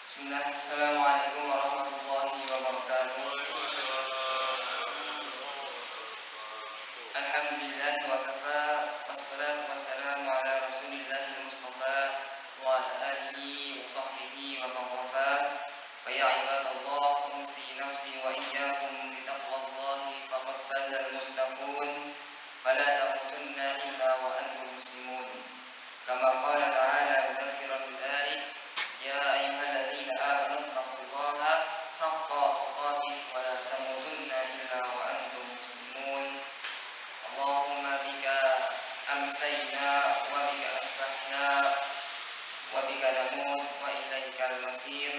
Bismillah, Assalamualaikum warahmatullahi wabarakatuh. Alhamdulillah wa kafa, wassalatu wassalamu ala rasulillahil mustafa wa ala alihi wa sahbihi wa man wafa. Fa ya ibadallah, usi nafsi wa iyyakum bi taqwallahi faqad fazal muttaqun. Fala tamutunna illa wa antum muslimun. Kama qala ta'ala mudzakiran bidzalik, ya ayyuhalladzina amanu taqullaha haqqa tuqatih wa la tamutunna illa wa antum muslimun. Allahumma bika amsayna wa bika asbahna wa bika namut wa ilaikal masir.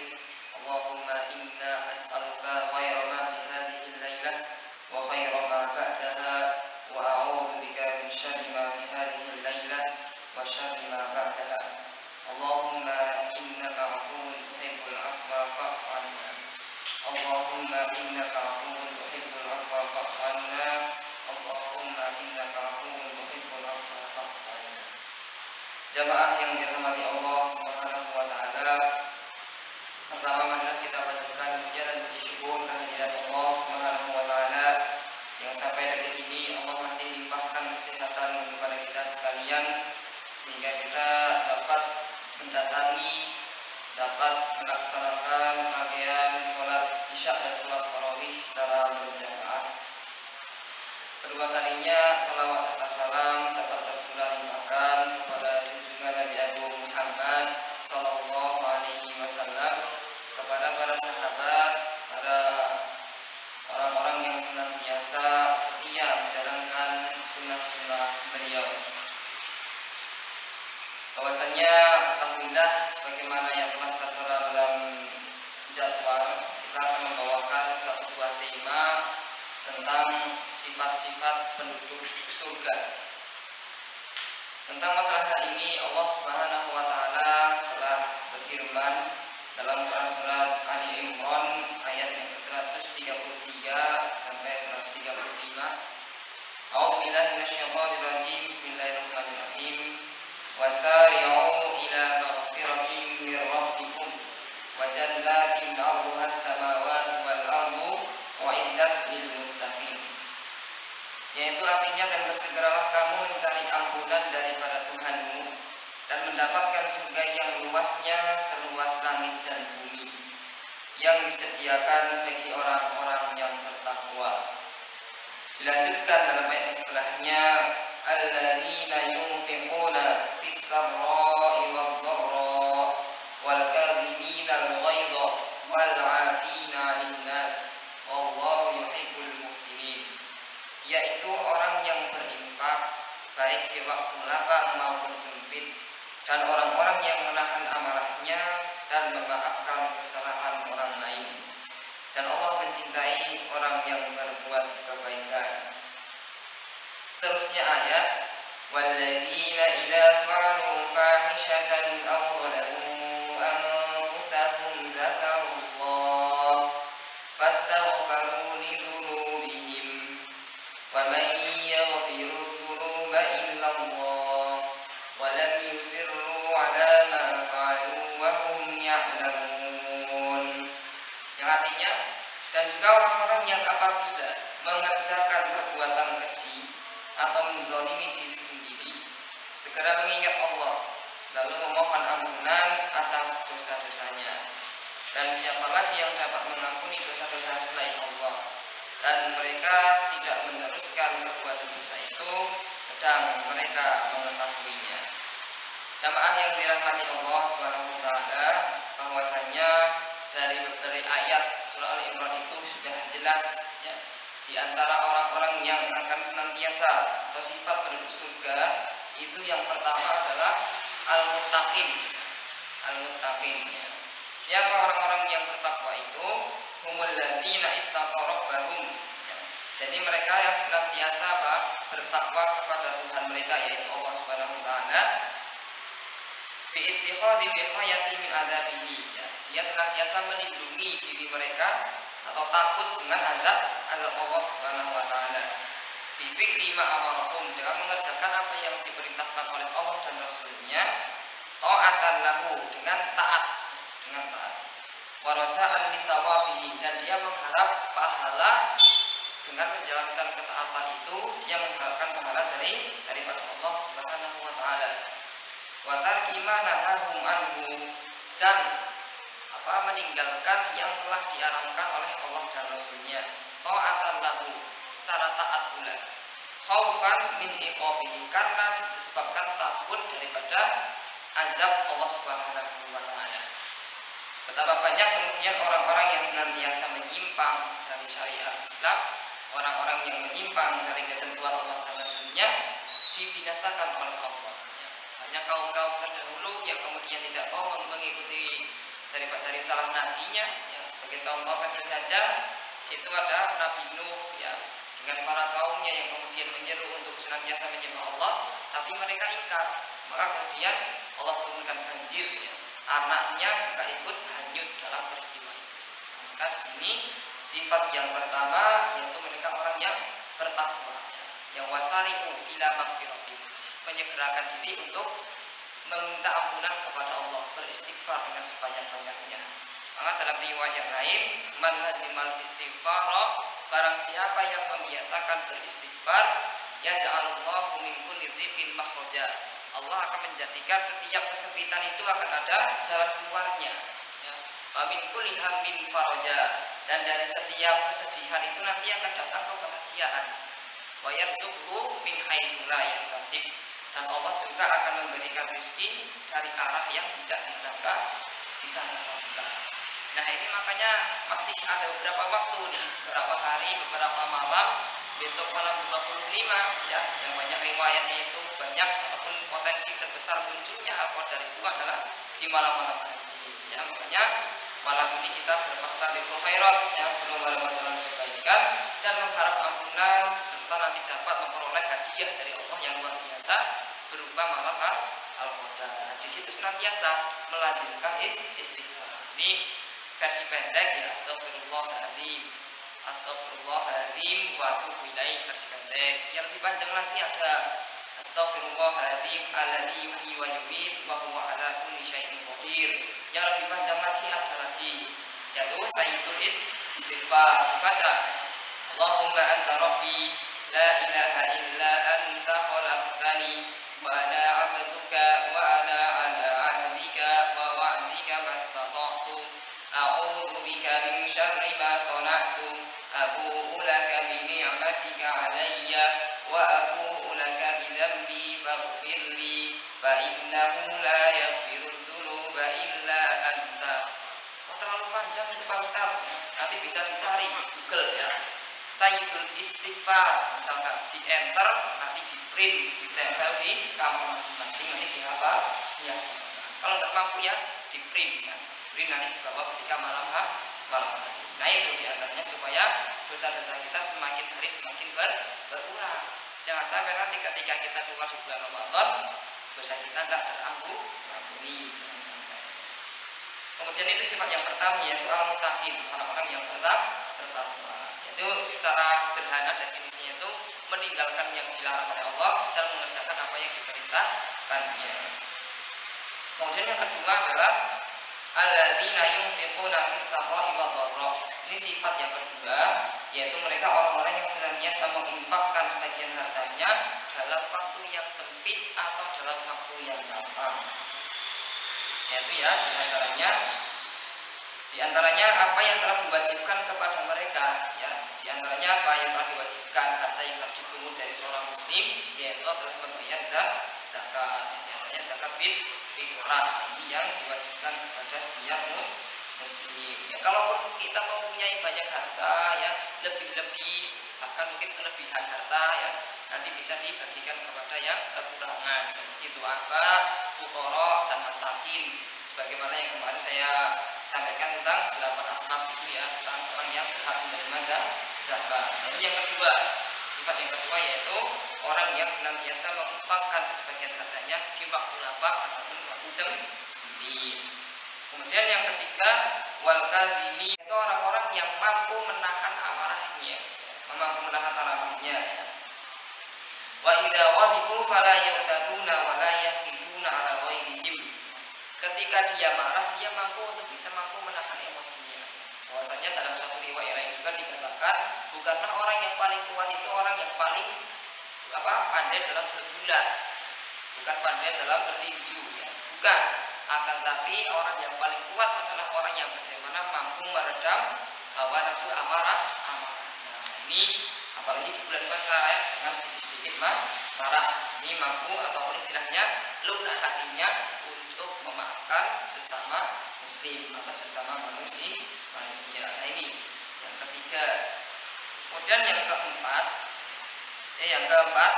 Allahumma inna as'aluka khaira ma fi hadhihi al-lailah wa khaira ma ba'daha wa a'udzu bika min syarri ma fi hadhihi al-lailah wa syarri ma ba'daha. Allahumma innaka afuwun tuhibbul afwa fa'fu 'anna. Allahumma innaka afuwun tuhibbul afwa fa'fu 'anna. Allahumma innaka afuwun tuhibbul afwa fa'fu 'anna. Jamaah yang dirahmati Allah Subhanahu wa taala, pertama marilah kita panjatkan puja dan puji syukur kehadirat Allah Subhanahu wa taala yang sampai detik ini Allah masih limpahkan kesehatan kepada kita sekalian, sehingga kita dapat mendatangi, dapat melaksanakan rangkaian sholat isya dan sholat tarawih secara berjamaah. Kedua kalinya salawat serta salam tetap tercurah limpahkan kepada junjungan Nabi Agung Muhammad sallallahu alaihi wasallam, kepada para sahabat, para orang-orang yang senantiasa setia menjalankan sunnah-sunnah beliau. Bahwasanya ketahuilah, sebagaimana yang telah tertera dalam jadwal, kita akan membawakan satu buah tema tentang sifat-sifat penduduk surga. Tentang masalah hal ini Allah Subhanahu wa taala telah berfirman dalam Quran surat Ali Imran ayat yang ke-133 sampai 135. A'udzubillahi minasyaitonir rajim. Bismillahirrahmanirrahim. Wasari'u ila maghfiratin mir rabbikum wa jannatin 'arduha as-samawati wal ardu u'iddat lil muttaqin. Yaitu artinya, dan bersegeralah kamu mencari ampunan daripada Tuhanmu dan mendapatkan surga yang luasnya seluas langit dan bumi, yang disediakan bagi orang-orang yang bertakwa. Dilanjutkan dalam ayat yang setelahnya, alladzina yunfiquna fis-sarra'i wad-dharra wal kadhiminal ghaidha wal 'afina 'anil nas wallahu yuhibbul muhsinin. Yaitu orang yang berinfak baik di waktu lapang maupun sempit, dan orang-orang yang menahan amarahnya dan memaafkan kesalahan orang lain. Dan Allah mencintai orang yang berbuat kebaikan. Seterusnya ayat, walladzina idza fa'alu fahishatan aw dhalamu anfusahum dzakarullah fastaghfaru lidzunubihim wa man yaghfiru dzunuba illa Allah wa lam yusirru 'ala ma fa'alu wa hum ya'lamun. Yang artinya, dan juga orang-orang yang apabila mengerjakan perbuatan keji atau menzalimi diri sendiri, segera mengingat Allah lalu memohon ampunan atas dosa-dosanya. Dan siapa lagi yang dapat mengampuni dosa-dosa selain Allah? Dan mereka tidak meneruskan perbuatan dosa itu sedang mereka mengetahuinya. Jamaah yang dirahmati Allah Subhanahu wa taala, bahwasanya dari ayat surah Al-Imran itu sudah jelas ya, di antara orang-orang yang akan senantiasa atau sifat penduduk surga itu yang pertama adalah al-muttaqin. Al-muttaqin ya. Siapa orang-orang yang bertakwa itu? Humul ladzina ittaqaw rabbahum ya. Jadi mereka yang senantiasa bertakwa kepada Tuhan mereka, yaitu Allah Subhanahu wa taala, bi ittikhadhi wiqayati min adzabihi ya. Dia senantiasa melindungi diri mereka atau takut dengan azab Allah Subhanahu wa taala. Bi fi'li ma amarahum, dengan mengerjakan apa yang diperintahkan oleh Allah dan Rasulnya, ta'atan lahu, dengan taat. wa raja'an li thawabihi, dan dia mengharap pahala dengan menjalankan ketaatan itu. Dia mengharapkan pahala daripada Allah Subhanahu wa taala. Wa tarki ma nahahum anhu, dan meninggalkan yang telah diharamkan oleh Allah dan Rasulnya. Ta'atan lahu, secara taat pula. Khaufan min iqabihi, karena disebabkan takut daripada azab Allah Subhanahu wa taala. Betapa banyak kemudian orang-orang yang senantiasa menyimpang dari syariat Islam, orang-orang yang menyimpang dari ketentuan Allah dan Rasulnya, dibinasakan oleh Allah. Banyak kaum-kaum terdahulu yang kemudian tidak mau mengikuti daripada risalah nabinya. Ya, sebagai contoh kecil saja, situ ada Nabi Nuh ya, dengan para kaumnya yang kemudian menyeru untuk senantiasa menyembah Allah, tapi mereka ingkar. Maka kemudian Allah turunkan banjir ya. Anaknya juga ikut hanyut dalam peristiwa itu. Maka di sini sifat yang pertama yaitu mereka orang yang bertakwa ya, yang wasari'u ila magfiratin, menyegerakan diri untuk meminta ampunan kepada Allah, beristighfar dengan sebanyak-banyaknya. Maka dalam riwayat yang lain, man lazimal istighfar, barang siapa yang membiasakan beristighfar, yaj'alullahu min kulli dhiqin makhraja, Allah akan menjadikan setiap kesempitan itu akan ada jalan keluarnya ya. Wa min kulli hammin faraja, dan dari setiap kesedihan itu nanti akan datang kebahagiaan. Wa yarzuqhu min haitsu la yahtasib, dan Allah juga akan memberikan rezeki dari arah yang tidak disangka. Nah ini makanya masih ada beberapa waktu nih, beberapa hari, beberapa malam, besok malam 25 ya, yang banyak riwayatnya itu banyak ataupun potensi terbesar munculnya Al-Qadar itu adalah di malam-malam haji ya. Makanya malam ini kita berfastabiqul khairat ya, berlomba-lomba dalam kebaikan dan mengharap ampunan, serta nanti dapat memperoleh hadiah dari Allah yang luar biasa berupa malam Al-Qadar. Nah, di situ senantiasa melazimkan istighfar. Ini versi pendek ya, astagfirullahaladzim, astagfirullahaladzim wa atubu ilaih, versi pendek. Yang lebih panjang lagi ada astagfirullahaladzim alladzi yuhyi wa yumiit wa huwa ala kulli syai'in qadir. Yang lebih panjang lagi ada lagi, yaitu sayyidul istighfar. Dibaca Allahumma anta rabbi la ilaha illa anta khalaqtani wa ana 'abduka wa ana 'ala 'ahdika wa wa'dika mastata'tu a'udzu bika min syarri ma sana'tu abu'u laka bi ni'matika 'alayya wa abu'u laka bi dhanbi faghfirli fa innahu la yaghfiru dzunuba illa anta. Terlalu panjang itu Pak Ustaz, nanti bisa dicari di Google ya. Sayyidul istighfar, misalkan di enter, nanti di print, ditempel di kamar masing-masing, nanti dihafal. Kalau nggak mampu ya di print ya, di print nanti dibawa ketika malam hari. Nah itu diantaranya supaya dosa-dosa kita semakin hari semakin berkurang. Jangan sampai nanti ketika kita keluar di bulan Ramadan dosa kita nggak terampuni, jangan sampai. Kemudian itu sifat yang pertama yaitu al-muttaqin, orang-orang yang bertakwa. Itu secara sederhana definisinya itu meninggalkan yang dilarang oleh Allah dan mengerjakan apa yang diperintahkannya. Kemudian yang kedua adalah alladzina yunfiquna fis sarra'i wad dharra. Ini sifat yang kedua, yaitu mereka orang-orang yang senantiasa menginfakkan sebagian hartanya dalam waktu yang sempit atau dalam waktu yang lapang. Yaitu ya diantaranya apa yang telah diwajibkan kepada mereka ya, diantaranya apa yang telah diwajibkan, harta yang harus dipungut dari seorang muslim, yaitu adalah membayar zakat. Diantaranya zakat fitrah, ini yang diwajibkan kepada setiap muslim ya. Kalaupun kita mempunyai banyak harta ya, lebih-lebih bahkan mungkin kelebihan harta ya, nanti bisa dibagikan kepada yang kekurangan seperti du'afa, fuqara dan masakin, sebagaimana yang kemarin saya sampaikan tentang 8 asnaf itu ya, tentang orang yang berhak menerima zakat. Nah, ini yang kedua, sifat yang kedua yaitu orang yang senantiasa menginfakkan sebagian hartanya di waktu lapang ataupun waktu sempit. Kemudian yang ketiga, wal kadhimi, itu orang-orang yang mampu menahan amarahnya, ya. Wa idza ghadibu fala yu'taduna wa la yahqiduna ala ghairihim. ketika dia marah, dia bisa mampu menahan emosinya. Bahwasanya dalam suatu riwayat lain juga dikatakan, bukanlah orang yang paling kuat itu orang yang paling pandai dalam bergulat, bukan pandai dalam bertinju, ya. Bukan, akan tapi orang yang paling kuat adalah orang yang bagaimana mampu meredam hawa nafsu amarah. Nah, ini apalagi di bulan puasa, ya, jangan sedikit-sedikit marah. Ini mampu ataupun istilahnya lunak hatinya untuk memaafkan sesama muslim atau sesama manusia. Nah, ini yang ketiga. Kemudian yang keempat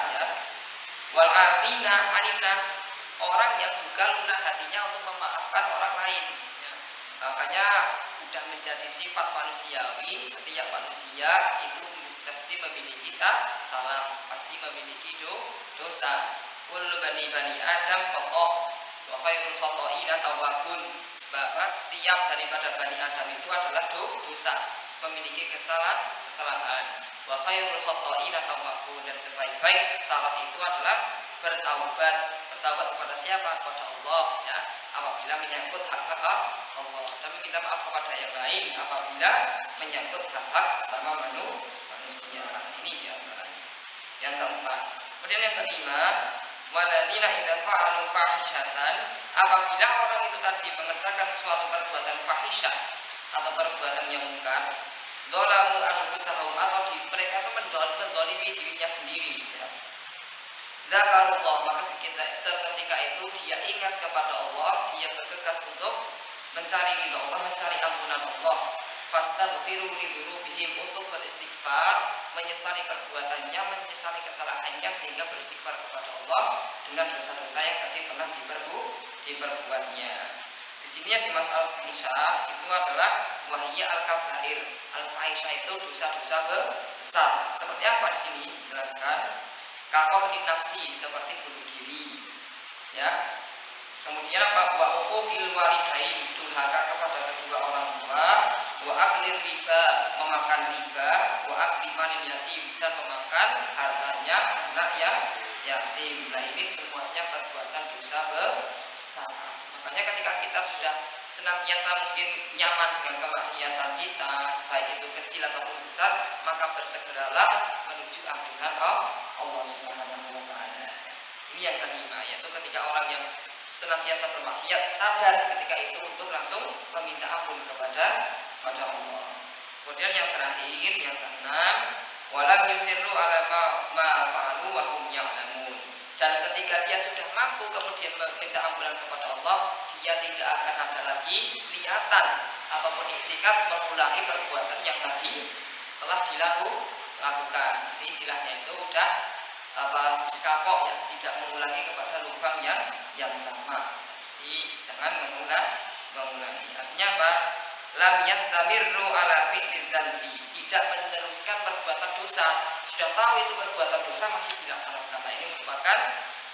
ya, wal afina 'anil nas, orang yang juga lunak hatinya untuk memaafkan orang lain, ya. Makanya sudah menjadi sifat manusiawi, setiap manusia itu pasti memiliki salah, pasti memiliki dosa. Kullu bani Adam khata' wa khairul khata'ina tawwabun. Sebab setiap daripada bani Adam itu adalah dosa, memiliki kesalahan. Wa khairul khata'ina tawwabun, dan sebaik-baik salah itu adalah bertaubat kepada siapa? Kepada Allah, ya. Apabila menyangkut hak-hak Allah, tapi minta maaf kepada yang lain apabila menyangkut hak-hak sesama manusia. Ini diantaranya. Yang keempat. Kemudian yang kelima, waladina idza fa'alu fahishatan, apabila orang itu tadi mengerjakan suatu perbuatan fahisyah atau perbuatan yang mungkar, dzalamu anfusahum, atau mereka itu mendolimi dirinya sendiri, ya. Zakarullah, maka seketika itu dia ingat kepada Allah, dia bergegas untuk mencari ridha Allah, mencari ampunan Allah. Fastaghfiru lidzunubihim, untuk beristighfar, menyesali perbuatannya, menyesali kesalahannya, sehingga beristighfar kepada Allah dengan dosa-dosa yang tadi pernah diperbuatnya. Di sini yang dimaksud al-fahisyah itu adalah wahiyya al-kabair. Al-fahisyah itu dosa-dosa besar. Seperti apa di sini dijelaskan? Qatlin nafsi, seperti bunuh diri, ya. Kemudian apa? Wa uquqil walidain, durhaka kepada kedua orang tua. Wa aklir riba, memakan riba. Wa akli malil yatim, dan memakan hartanya anak yatim. Nah, ini semuanya perbuatan dosa besar. Makanya ketika kita sudah senantiasa mungkin nyaman dengan kemaksiatan kita, baik itu kecil ataupun besar, maka bersegeralah menuju ampunan Allah Subhanahu wa taala. Ini yang kelima, yaitu ketika orang yang senantiasa bermaksiat sadar seketika itu untuk langsung meminta ampun kepada Allah. Kemudian yang terakhir, yang keenam, walam yusirru ala ma fa'alu wa hum ya'lamun. Dan ketika dia sudah mampu kemudian meminta ampunan kepada Allah, dia tidak akan ada lagi niatan ataupun iktikad mengulangi perbuatan yang tadi telah dilakukan. Jadi istilahnya itu udah kapok, ya, tidak mengulangi kepada lubang yang sama. Jadi jangan mengulangi. Artinya apa? Lam yastamirru ala fi'lil dzanbi, tidak meneruskan perbuatan dosa. Sudah tahu itu perbuatan dosa masih dilaksanakan. Nah, ini merupakan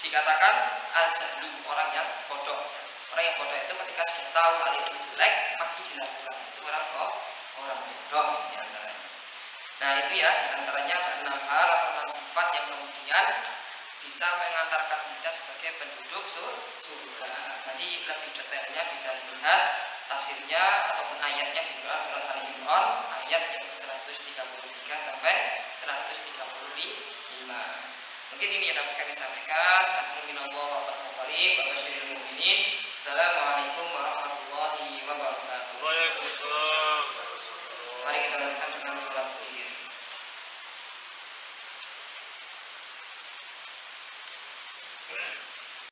dikatakan al-jahlu, orang yang bodoh. Orang yang bodoh itu ketika sudah tahu hal itu jelek masih dilakukan, itu orang bodoh diantaranya. Nah, itu ya diantaranya ada 6 hal atau 6 sifat yang kemudian bisa mengantarkan kita sebagai penduduk surga. Nanti lebih detailnya bisa dilihat tafsirnya ataupun ayatnya di Quran surat Ali Imran ayat yang ke-133 sampai 135. Mungkin ini yang dapat kami sampaikan. Nasrullah wa fathul qarib wa basyiril mu'minin. Assalamualaikum warahmatullahi wabarakatuh. Waalaikumsalam. Mari kita lanjutkan dengan sholat witir. Yeah.